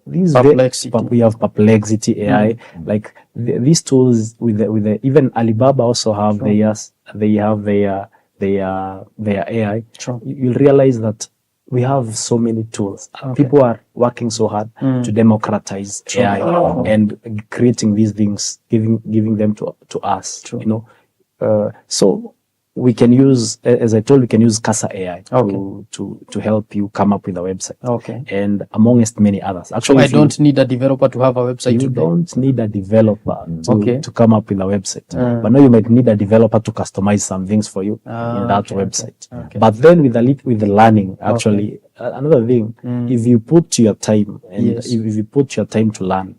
these we have Perplexity AI, like these tools with the even Alibaba also have they have their AI. You'll realize that we have so many tools. People are working so hard to democratize AI and creating these things, giving them to us. So we can use, as I told, we can use Casa AI to help you come up with a website. And amongst many others. Actually, I don't need a developer to have a website. You don't need a developer to come up with a website. But now you might need a developer to customize some things for you in that website. But then with the learning, actually, another thing, if you put your time and if you put your time to learn,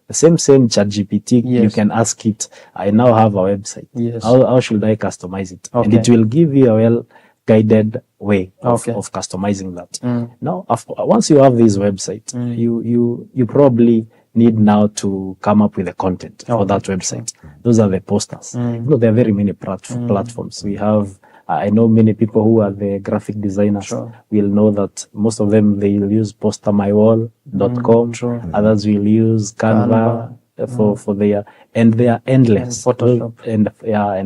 the same ChatGPT, you can ask it, I now have a website. How should I customize it? And it will give you a well-guided way of customizing that. Now, once you have this website, you probably need now to come up with the content for that website. Those are the posters. There are very many platforms. We have, I know many people who are the graphic designers will know that most of them, they will use postermywall.com. Others will use Canva for their, and they are endless. Photoshop. And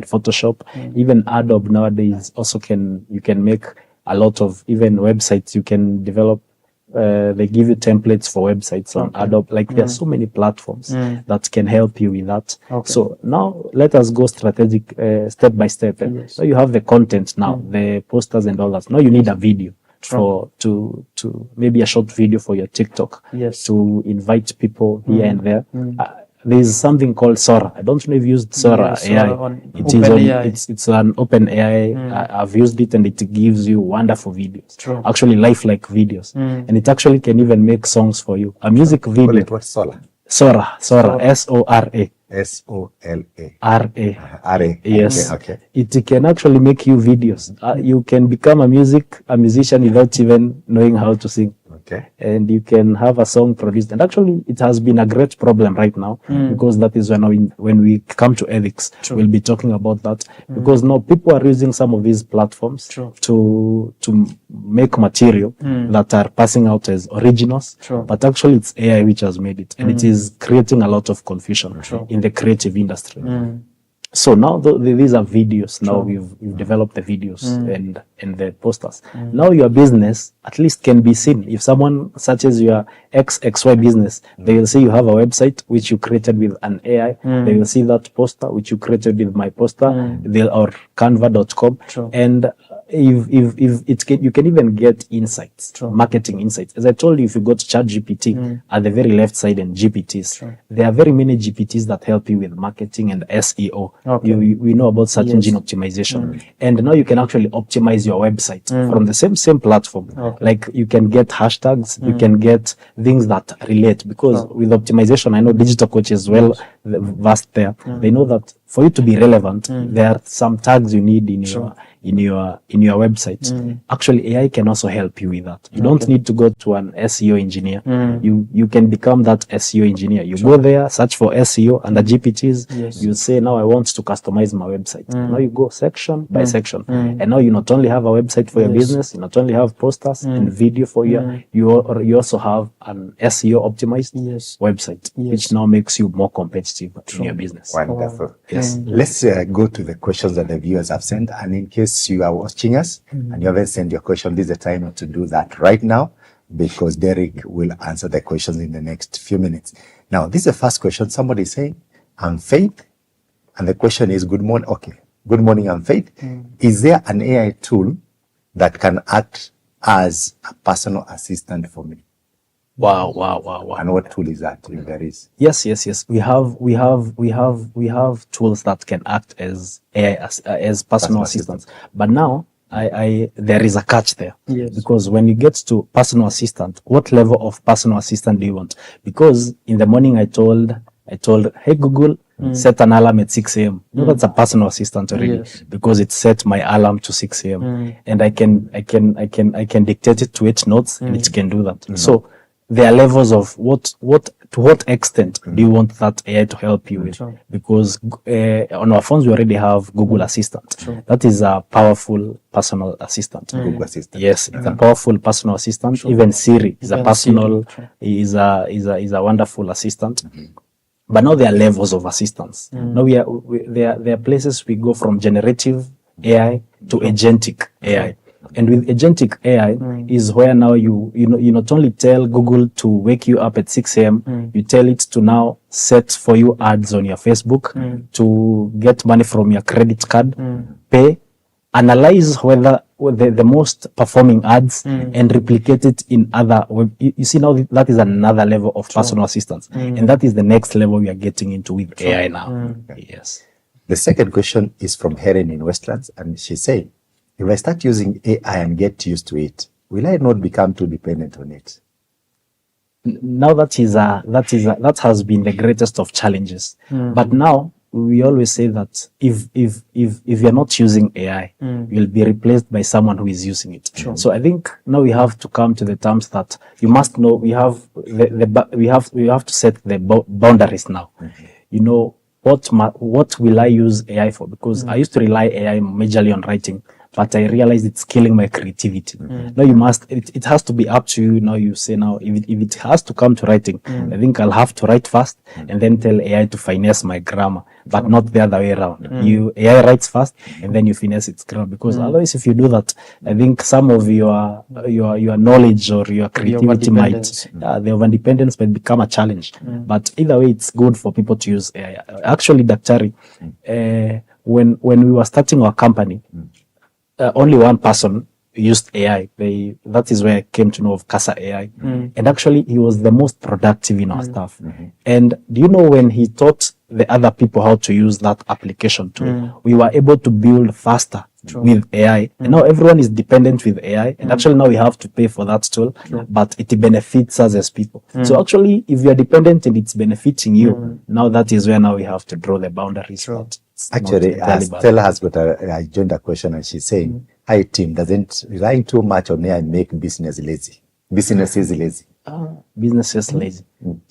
Photoshop. Even Adobe nowadays also you can make a lot of even websites. You can develop, they give you templates for websites on Adobe. Like there are so many platforms that can help you with that. So now let us go strategic, step by step. So you have the content now, the posters and all that. Now you need a video to maybe a short video for your TikTok to invite people here and there. There is something called Sora. I don't know if you've used Sora AI. It's an open AI. I've used it and it gives you wonderful videos. Actually lifelike videos. And it actually can even make songs for you. A music video. Call it what? Sora. Sora. S-O-R-A. S-O-L-A. R-A. R-A. Yes. Okay. It can actually make you videos. You can become a musician without even knowing how to sing. And you can have a song produced. And actually, it has been a great problem right now because that is when we come to ethics, we'll be talking about that. Because now people are using some of these platforms to make material that are passing out as originals. But actually, it's AI which has made it. And it is creating a lot of confusion in the creative industry. So now these are videos. Now we've developed the videos and the posters. Now your business at least can be seen. If someone searches your XXY business, they will see you have a website which you created with an AI. They will see that poster which you created with my poster, or canva.com. And if it can, you can even get insights, marketing insights. As I told you, if you go to ChatGPT at the very left side and GPTs, there are very many GPTs that help you with marketing and SEO. We know about search engine optimization, and now you can actually optimize your website from the same platform. Like you can get hashtags, you can get things that relate, because with optimization, I know digital coaches versed there. They know that for you to be relevant, there are some tags you need in your website. Actually, AI can also help you with that. You don't need to go to an SEO engineer. You can become that SEO engineer. You go there, search for SEO under GPTs. You say, now I want to customize my website. Now you go section by section, and now you not only have a website for your business, you not only have posters and video for you also have an SEO optimized website, which now makes you more competitive in your business. Wonderful. Yes. Let's go to the questions that the viewers have sent, and in case you are watching us and you haven't sent your question, this is the time to do that right now, because Derrick will answer the questions in the next few minutes. Now, this is the first question. Somebody is saying, I'm Faith, and the question is, good morning. Okay, good morning, I'm Faith. Is there an AI tool that can act as a personal assistant for me? Wow. And what tool is that, if there is? Yes. We have tools that can act as AI as personal assistants. But now there is a catch there. Because when you get to personal assistant, what level of personal assistant do you want? Because in the morning I told, hey Google, set an alarm at 6 a.m. No, that's a personal assistant already, because it set my alarm to 6 a.m. And I can dictate it to 8 notes, and it can do that. So there are levels of to what extent do you want that AI to help you with? Because on our phones we already have Google Assistant. That is a powerful personal assistant. Google Assistant. Yes, it's a powerful personal assistant. Even Siri is a personal, is a wonderful assistant. But now there are levels of assistance. Now there are places we go from generative AI to agentic AI. And with agentic AI is where now you not only tell Google to wake you up at 6 a.m., you tell it to now set for you ads on your Facebook, to get money from your credit card, pay, analyze whether the most performing ads, and replicate it in other web. You see, now that is another level of personal assistance. And that is the next level we are getting into with AI now. Yes. The second question is from Helen in Westlands, and she said, if I start using AI and get used to it, will I not become too dependent on it? Now that has been the greatest of challenges. But now we always say that if you're not using AI, you'll be replaced by someone who is using it. So I think now we have to come to the terms that you must know we have to set the boundaries now. You know, what will I use AI for? Because I used to rely AI majorly on writing, but I realized it's killing my creativity. Now it has to be up to you. Now you say, now if it has to come to writing, I think I'll have to write fast and then tell AI to finesse my grammar, but not the other way around. AI writes fast and then you finesse its grammar, because otherwise if you do that, I think some of your knowledge or your creativity the overdependence might become a challenge. But either way, it's good for people to use AI. Actually, Daktari, when we were starting our company, only one person used AI. That is where I came to know of Casa AI. And actually, he was the most productive in our staff. And do you know, when he taught the other people how to use that application tool, we were able to build faster with AI. And now everyone is dependent with AI. And actually now we have to pay for that tool, but it benefits us as people. So actually, if you are dependent and it's benefiting you, now that is where now we have to draw the boundaries. Actually, Stella has got a agenda question, and she's saying, hi team, doesn't relying too much on AI make business lazy? Business is lazy. Businesses lazy?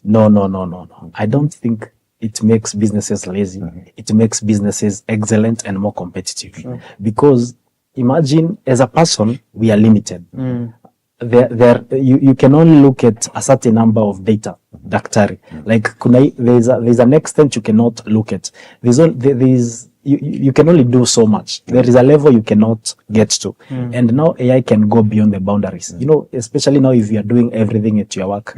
No. I don't think it makes businesses lazy. It makes businesses excellent and more competitive. Because imagine, as a person, we are limited. You can only look at a certain number of data, Daktari. Like there's an extent you cannot look at. You can only do so much. There is a level you cannot get to. And now AI can go beyond the boundaries. You know, especially now if you are doing everything at your work,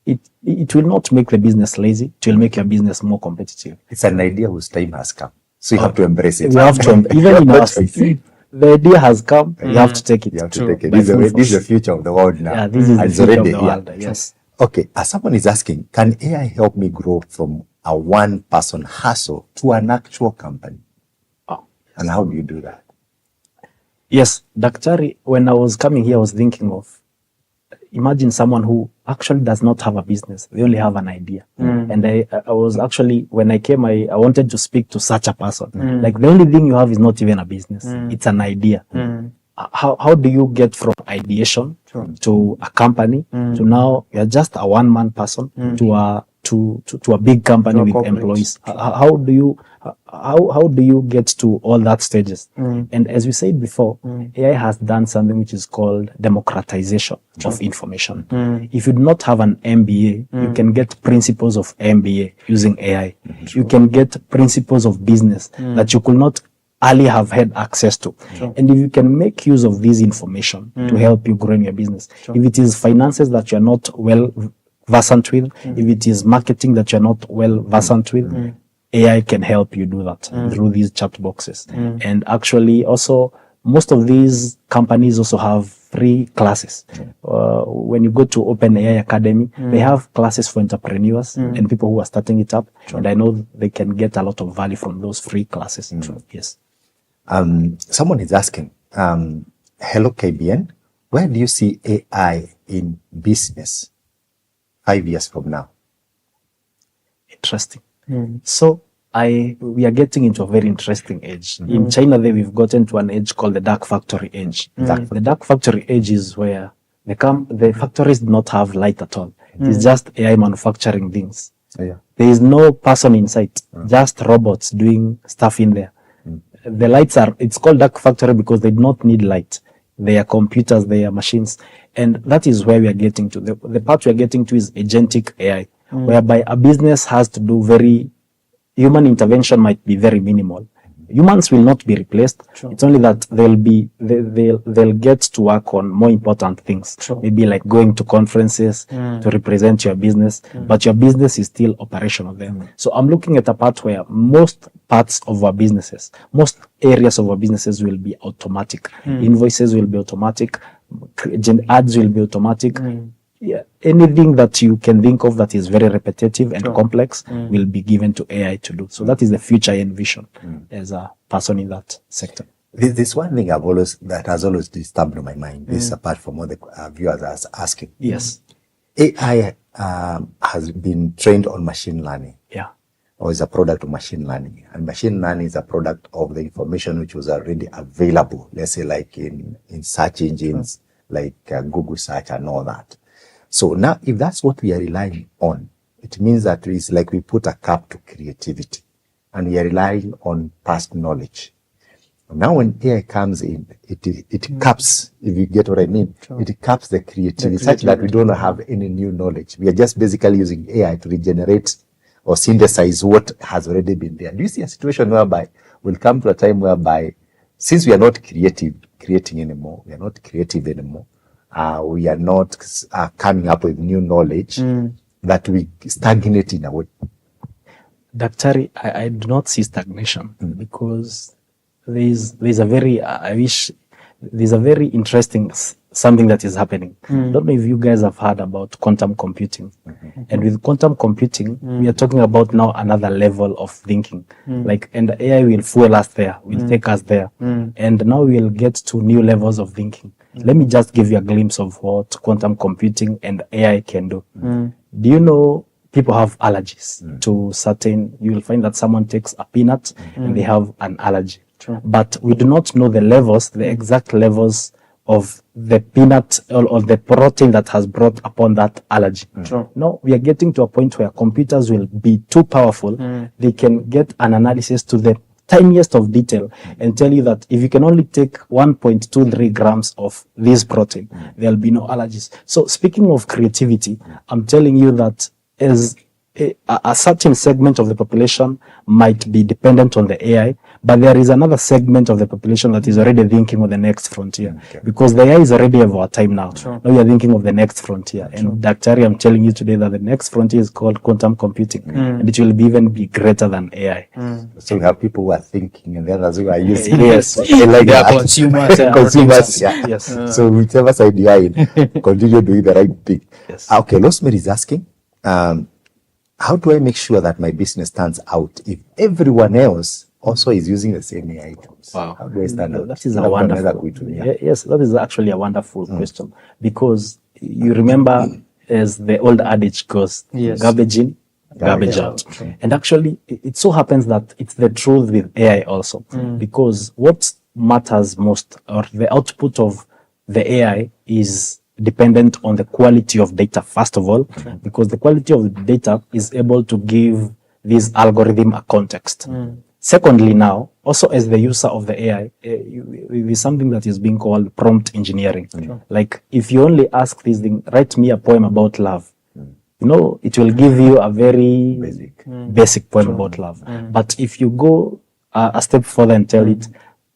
it will not make the business lazy. It will make your business more competitive. It's an idea whose time has come. So you have to embrace it. We have to, the idea has come, you have to take it. You have to take it. by This full is the force. future of the world now. Yeah, this is the And it's future of already the here. world. Yes. Okay, as someone is asking, can AI help me grow from a one-person hustle to an actual company? And how do you do that? Yes, Daktari, when I was coming here, I was thinking of, imagine someone who actually does not have a business. They only have an idea. And I was actually, when I came, I wanted to speak to such a person. Like the only thing you have is not even a business. It's an idea. How do you get from ideation to a company to now you're just a one-man person to a big company with employees? How do you get to all that stages? And as we said before, AI has done something which is called democratization of information. If you do not have an MBA, you can get principles of MBA using AI. You can get principles of business that you could not earlier have had access to. And if you can make use of this information to help you grow in your business, if it is finances that you're not well versant with, if it is marketing that you're not well versant with, AI can help you do that through these chat boxes. And actually also, most of these companies also have free classes. When you go to OpenAI Academy, they have classes for entrepreneurs and people who are starting it up. And I know they can get a lot of value from those free classes. Yes. Someone is asking, hello KBN, where do you see AI in business 5 years from now? Interesting. So we are getting into a very interesting age. In China, we've gotten to an age called the dark factory age. The dark factory age is where the factories do not have light at all. It's just AI manufacturing things. There is no person inside, just robots doing stuff in there. The lights it's called dark factory because they do not need light. They are computers, they are machines. And that is where we are getting to. The part we are getting to is agentic AI, whereby a business has to do human intervention might be very minimal. Humans will not be replaced. It's only that they'll get to work on more important things. Maybe like going to conferences to represent your business, but your business is still operational there. So I'm looking at a part where most parts of our businesses, most areas of our businesses will be automatic. Invoices will be automatic. Ads will be automatic. Anything that you can think of that is very repetitive and complex will be given to AI to do. So that is the future I envision as a person in that sector. This one thing that has always disturbed my mind. This apart from what the viewers are asking. Yes. AI has been trained on machine learning. Or is a product of machine learning. And machine learning is a product of the information which was already available. Let's say like in search engines, like Google search and all that. So now, if that's what we are relying on, it means that it's like we put a cap to creativity and we are relying on past knowledge. Now, when AI comes in, it caps, if you get what I mean, it caps the creativity such that we don't have any new knowledge. We are just basically using AI to regenerate or synthesize what has already been there. Do you see a situation whereby we'll come to a time whereby, since we are not creating anymore, we are not creative anymore, we are not coming up with new knowledge, that we stagnate in a way? Daktari, I do not see stagnation because there's a very interesting something that is happening. I don't know if you guys have heard about quantum computing. And with quantum computing, we are talking about now another level of thinking. And AI will fuel us there, will take us there. And now we'll get to new levels of thinking. Let me just give you a glimpse of what quantum computing and AI can do. Do you know people have allergies to certain, you will find that someone takes a peanut and they have an allergy. But we do not know the exact levels of the peanut or the protein that has brought upon that allergy. No, we are getting to a point where computers will be too powerful. They can get an analysis to the tiniest of detail and tell you that if you can only take 1.23 grams of this protein, there'll be no allergies. So speaking of creativity, I'm telling you that as a certain segment of the population might be dependent on the AI, But there is another segment of the population that is already thinking of the next frontier, because the AI is already of our time now. Now we are thinking of the next frontier. And Dr. I'm telling you today that the next frontier is called quantum computing, and it will even be greater than AI. So we have people who are thinking and the others who are using. Yes, like they are that. consumers. Consumers, yeah. Yes. So whichever side you are in, continue doing the right thing. Yes. Okay, Rosemary is asking, how do I make sure that my business stands out if everyone else also is using the same AI tools? Wow. How do I stand out? That is a wonderful. Yes, that is actually a wonderful question, because you remember, as the old adage goes, garbage in, garbage out. And actually, it so happens that it's the truth with AI also, because what matters most, or the output of the AI, is dependent on the quality of data, first of all, because the quality of the data is able to give this algorithm a context. Secondly, now, also as the user of the AI, it is something that is being called prompt engineering. Like, if you only ask this thing, write me a poem about love, you know, it will give you a very basic poem about love. But if you go a step further and tell it,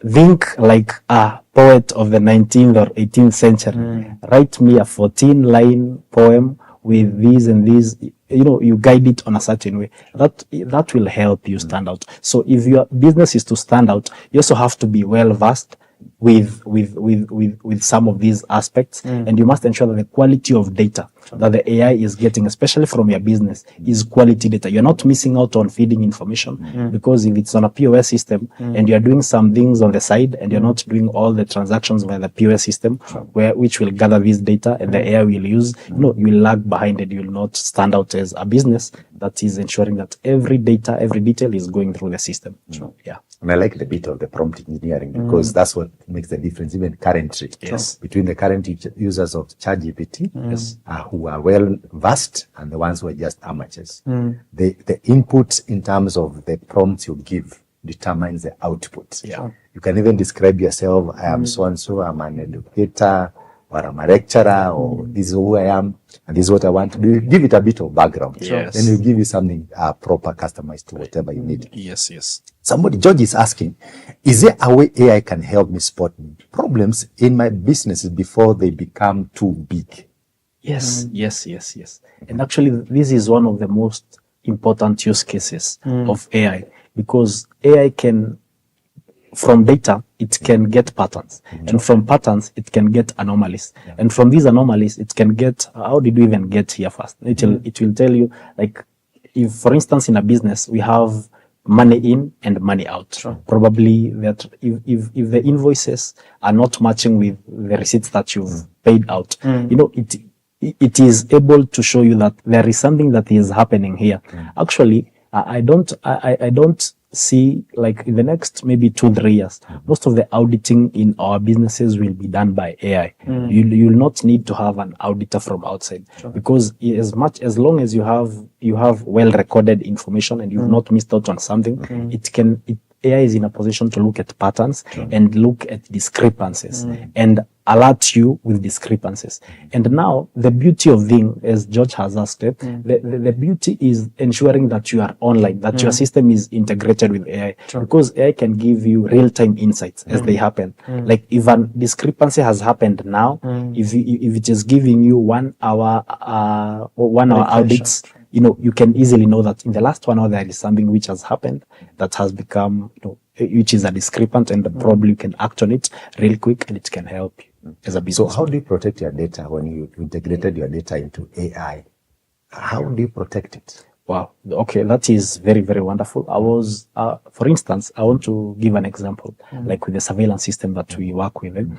think like a poet of the 19th or 18th century, write me a 14-line poem with these and these, you know, you guide it on a certain way. That will help you stand out. So if your business is to stand out, you also have to be well versed with some of these aspects, and you must ensure that the quality of data that the AI is getting, especially from your business, is quality data. You're not missing out on feeding information, because if it's on a POS system and you're doing some things on the side and you're not doing all the transactions via the POS system, which will gather this data and the AI will use, you know, you will lag behind and you will not stand out as a business that is ensuring that every data, every detail is going through the system. Yeah. And I like the bit of the prompt engineering, because that's what makes the difference, even currently, between the current users of ChatGPT, who are well versed, and the ones who are just amateurs. The input in terms of the prompts you give determines the output. You can even describe yourself, I am so and so, I'm an educator, or I'm a lecturer, or this is who I am, and this is what I want to do. Give it a bit of background. Then we'll give you something proper, customized to whatever you need. George is asking, is there a way AI can help me spot problems in my businesses before they become too big? Yes. And actually, this is one of the most important use cases of AI, because AI can, from data, it can get patterns, and from patterns, it can get anomalies, and from these anomalies, it can get, how did we even get here first? It will tell you, like, if, for instance, in a business, we have money in and money out. Probably that if the invoices are not matching with the receipts that you've paid out, you know, it is able to show you that there is something that is happening here. Actually, I don't see, like, in the next maybe 2-3 years, most of the auditing in our businesses will be done by AI. You'll not need to have an auditor from outside, because as long as you have well recorded information and you've not missed out on something, AI is in a position to look at patterns and look at discrepancies and alert you with discrepancies. And now the beauty of thing, as George has asked it, the beauty is ensuring that you are online, that your system is integrated with AI, because AI can give you real-time insights as they happen. Like, if a discrepancy has happened now, if it is giving you 1 hour audits, you know, you can easily know that in the last 1 hour there is something which has happened that has become, you know, which is a discrepant, and probably you can act on it real quick, and it can help you as a business. So how do you protect your data when you integrated your data into AI? How do you protect it? Wow. Okay, that is very, very wonderful. I was, for instance, I want to give an example, like with the surveillance system that we work with.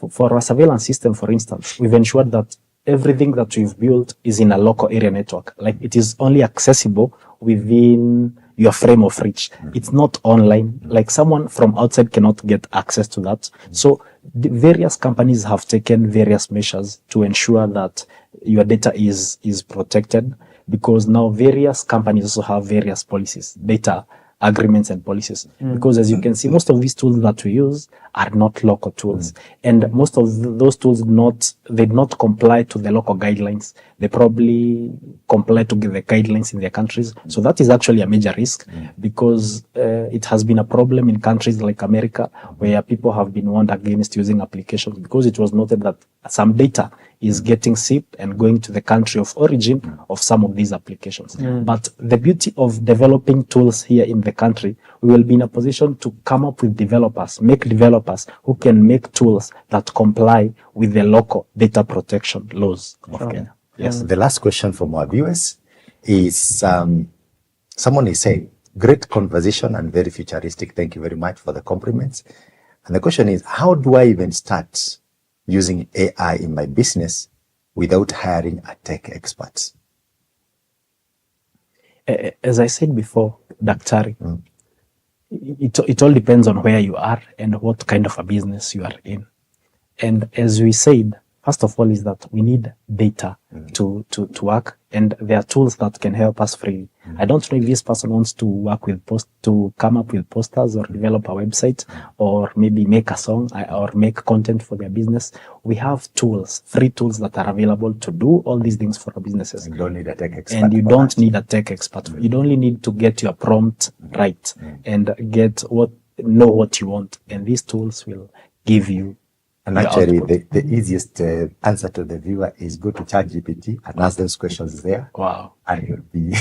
For our surveillance system, for instance, we've ensured that everything that we've built is in a local area network. Like, it is only accessible within your frame of reach. It's not online. Like, someone from outside cannot get access to that. So the various companies have taken various measures to ensure that your data is protected, because now various companies also have various policies, data agreements and policies. Because as you can see, most of these tools that we use are not local tools. And most of those tools they not comply to the local guidelines. They probably comply to the guidelines in their countries. So that is actually a major risk, because it has been a problem in countries like America, where people have been warned against using applications, because it was noted that some data is getting shipped and going to the country of origin of some of these applications. But the beauty of developing tools here in the country, we will be in a position to come up with developers who can make tools that comply with the local data protection laws of Kenya. Yes. The last question from our viewers is, someone is saying, great conversation and very futuristic. Thank you very much for the compliments. And the question is, how do I even start using AI in my business without hiring a tech expert? As I said before, Daktari, it all depends on where you are and what kind of a business you are in. And as we said, first of all, is that we need data to work, and there are tools that can help us freely. I don't know if this person wants to work with to come up with posters or develop a website or maybe make a song or make content for their business. We have tools, free tools that are available to do all these things for our businesses. You don't need a tech expert. And you don't need a tech expert. You only need to get your prompt right and know what you want. And these tools will give you. And actually, the easiest answer to the viewer is go to ChatGPT and ask those questions there. Wow. And you'll be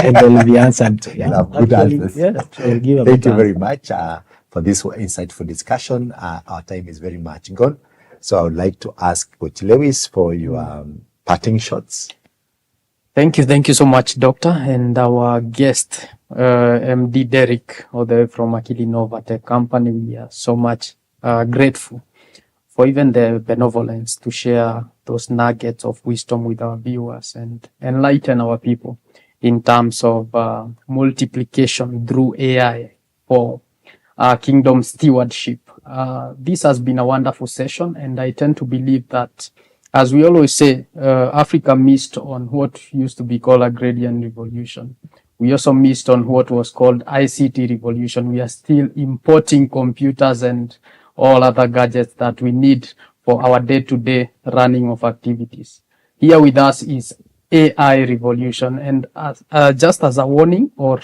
and they'll be answered. You'll have good answers. Yeah, Thank you very much for this insightful discussion. Our time is very much gone. So I would like to ask Coach Lewis for your parting shots. Thank you so much, Doctor, and our guest, MD Derrick, all the way from AkiliNova Tech Company. We are so much grateful for even the benevolence to share those nuggets of wisdom with our viewers and enlighten our people in terms of multiplication through AI for kingdom stewardship. This has been a wonderful session, and I tend to believe that, as we always say, Africa missed on what used to be called agrarian revolution. We also missed on what was called ICT revolution. We are still importing computers and all other gadgets that we need for our day-to-day running of activities. Here with us is AI revolution, and just as a warning or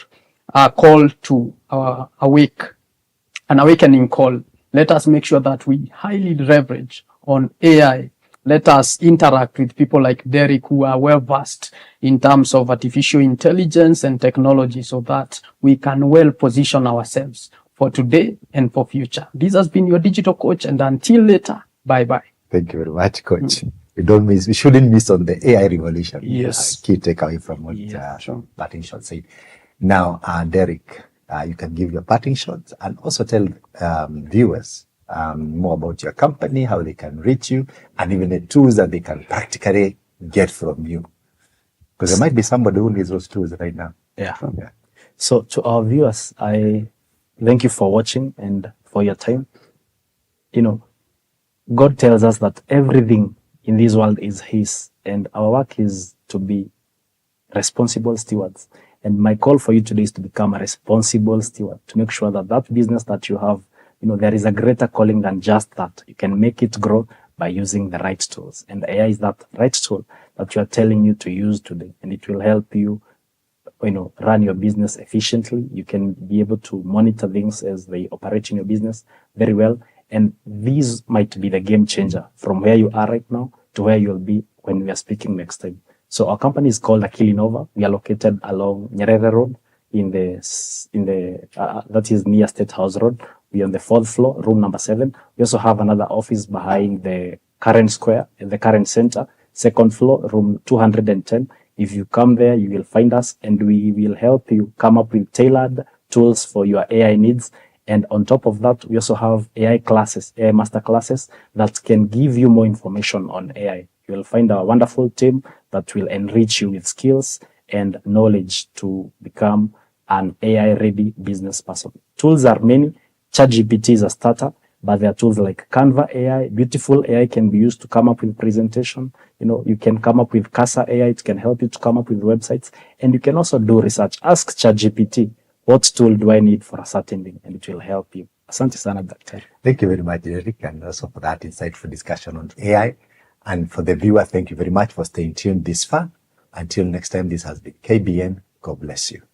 a call to our an awakening call, let us make sure that we highly leverage on AI. Let us interact with people like Derrick, who are well versed in terms of artificial intelligence and technology, so that we can well position ourselves for today and for future. This has been your digital coach, and until later, bye-bye. Thank you very much, Coach. We shouldn't miss on the AI revolution. Yes. Key takeaway from what parting shot said. Now, Derrick, you can give your parting shots and also tell viewers more about your company, how they can reach you, and even the tools that they can practically get from you. Because there might be somebody who needs those tools right now. Yeah. So to our viewers, I thank you for watching and for your time. You know, God tells us that everything in this world is His, and our work is to be responsible stewards. And my call for you today is to become a responsible steward, to make sure that that business that you have, you know, there is a greater calling than just that. You can make it grow by using the right tools. And AI is that right tool that you are telling you to use today, and it will help you, you know, run your business efficiently. You can be able to monitor things as they operate in your business very well. And these might be the game changer from where you are right now to where you'll be when we are speaking next time. So our company is called AkiliNova. We are located along Nyerere Road that is near State House Road. We are on the 4th floor, room number 7. We also have another office behind the current square, in the current center, 2nd floor, room 210. If you come there, you will find us, and we will help you come up with tailored tools for your AI needs. And on top of that, we also have AI classes, AI master classes that can give you more information on AI. You will find a wonderful team that will enrich you with skills and knowledge to become an AI-ready business person. Tools are many. ChatGPT is a starter, but there are tools like Canva AI. Beautiful AI can be used to come up with presentation. You know, you can come up with Casa AI. It can help you to come up with websites, and you can also do research. Ask ChatGPT, what tool do I need for a certain thing, and it will help you. Asante sana daktari. Thank you very much, Derrick, and also for that insightful discussion on AI. And for the viewer, thank you very much for staying tuned this far. Until next time, this has been KBN. God bless you.